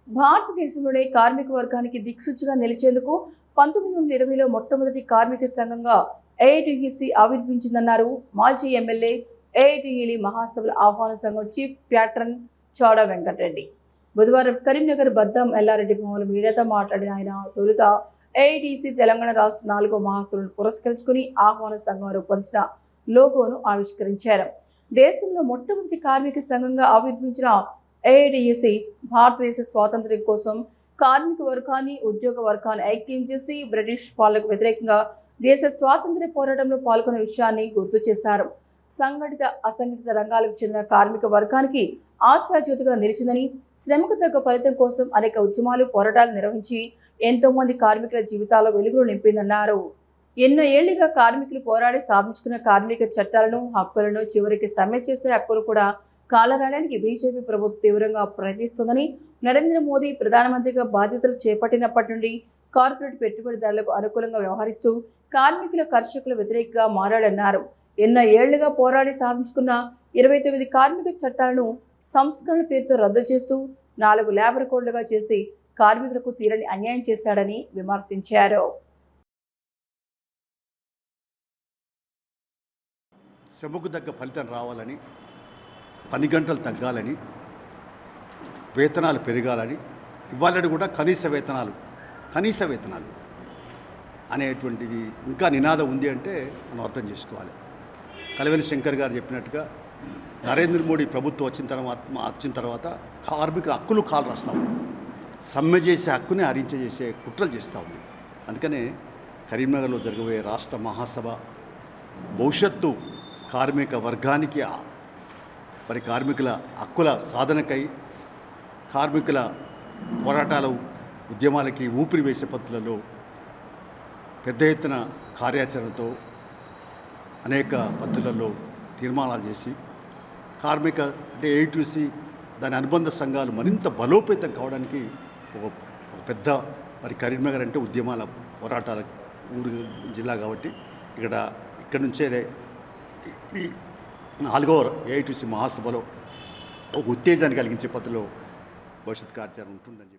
భారతదేశంలోనే కార్మిక వర్గానికి దిక్సూచిగా నిలిచేందుకు 1920లో మొట్టమొదటి కార్మిక సంఘంగా ఏఐటీయూసీ ఆవిర్భవించిందన్నారు మాజీ ఎమ్మెల్యే ఏఐటీయూసీ మహాసభల ఆహ్వాన సంఘం చీఫ్ ప్యాట్రన్ చాడా వెంకటరెడ్డి. బుధవారం కరీంనగర్ బద్దం ఎల్లారెడ్డి భవన్లో మీడియాతో మాట్లాడిన ఆయన తొలుత ఏఐటీసీ తెలంగాణ రాష్ట్ర 4వ మహాసభలను పురస్కరించుకుని ఆహ్వాన సంఘం రూపొందించిన లోగోను ఆవిష్కరించారు. దేశంలో మొట్టమొదటి కార్మిక సంఘంగా ఆవిర్భవించిన ఏఐటీయూసీ భారతదేశ స్వాతంత్ర్యం కోసం కార్మిక వర్గాన్ని, ఉద్యోగ వర్గాన్ని ఐక్యం చేసి బ్రిటిష్ పాలనకు వ్యతిరేకంగా దేశ స్వాతంత్ర్య పోరాటంలో పాల్గొన్న విషయాన్ని గుర్తు చేశారు. సంఘటిత, అసంఘటిత రంగాలకు చెందిన కార్మిక వర్గానికి ఆశాజ్యోతిగా నిలిచిందని, శ్రమకు తగ్గ ఫలితం కోసం అనేక ఉద్యమాలు, పోరాటాలు నిర్వహించి ఎంతో మంది కార్మికుల జీవితాల్లో వెలుగులు నింపిందన్నారు. ఎన్నో ఏళ్లుగా కార్మికులు పోరాడి సాధించుకున్న కార్మిక చట్టాలను, హక్కులను చివరికి సమ్మె చేసే హక్కులు కూడా కాలరాయడానికి బీజేపీ ప్రభుత్వం తీవ్రంగా ప్రయత్నిస్తోందని, నరేంద్ర మోదీ ప్రధానమంత్రిగా బాధ్యతలు చేపట్టినప్పటి నుండి కార్పొరేట్ పెట్టుబడిదారులకు అనుకూలంగా వ్యవహరిస్తూ కార్మికుల, కర్షకుల వ్యతిరేకంగా మారాడన్నారు. ఎన్నో ఏళ్లుగా పోరాడి సాధించుకున్న 29 కార్మిక చట్టాలను సంస్కరణ పేరుతో రద్దు చేస్తూ 4 లేబర్ కోడ్లుగా చేసి కార్మికులకు తీరని అన్యాయం చేశాడని విమర్శించారు. శ్రమకు తగ్గ ఫలితం రావాలని, పని గంటలు తగ్గాలని, వేతనాలు పెరగాలని, ఇవ్వాలని కూడా కనీస వేతనాలు అనేటువంటిది ఇంకా నినాదం ఉంది అంటే మనం అర్థం చేసుకోవాలి. కలవెల శంకర్ గారు చెప్పినట్టుగా నరేంద్ర మోడీ ప్రభుత్వం వచ్చిన తర్వాత కార్మికుల హక్కులు కాలు రాస్తూ ఉంది. సమ్మె చేసే హక్కుని హరించేసే కుట్రలు చేస్తూ ఉంది. అందుకనే కరీంనగర్లో జరగబోయే రాష్ట్ర మహాసభ భవిష్యత్తు కార్మిక వర్గానికి, మరి కార్మికుల హక్కుల సాధనకై, కార్మికుల పోరాటాలు, ఉద్యమాలకి ఊపిరి వేసే పద్ధతులలో పెద్ద ఎత్తున కార్యాచరణతో అనేక పద్ధతులలో తీర్మానాలు చేసి కార్మిక అంటే ఏఐటీయూసీ దాని అనుబంధ సంఘాలు మరింత బలోపేతం కావడానికి ఒక పెద్ద, మరి కరీంనగర్ అంటే ఉద్యమాల పోరాటాల ఊరు జిల్లా కాబట్టి ఇక్కడ నుంచే ఈ 4వ ఏఐటీయూసీ మహాసభలో ఒక ఉత్తేజాన్ని కలిగించే పద్ధతిలో భవిష్యత్ కార్యాచరణ ఉంటుందని చెప్పి